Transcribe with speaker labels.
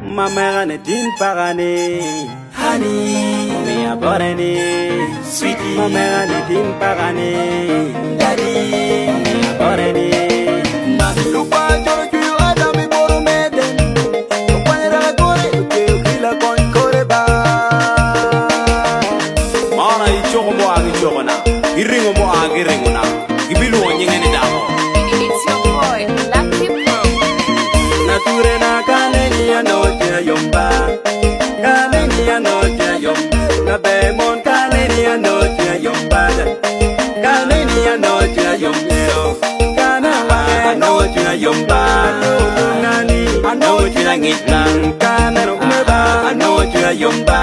Speaker 1: Mamma din pagane, honey, me a borene, sweetie. Mamma din pagane, daddy, me a borene. Lupa joro kuyu adami boru meden, kupanyera gore kuyu kila kon kore ba. Mana ichoko mo agi choko na, iringo mo agi ringo na, ibilu onyenge damo.
Speaker 2: It's your boy, Lucky Pro.
Speaker 1: Nature na kaneni anoche yomba, kaneni anoche yomba, kabemon kaneni anoche yomba, kaneni anoche yomba, kanawa anoche yomba, nani anoche ngitlan, kanero umeba anoche yomba.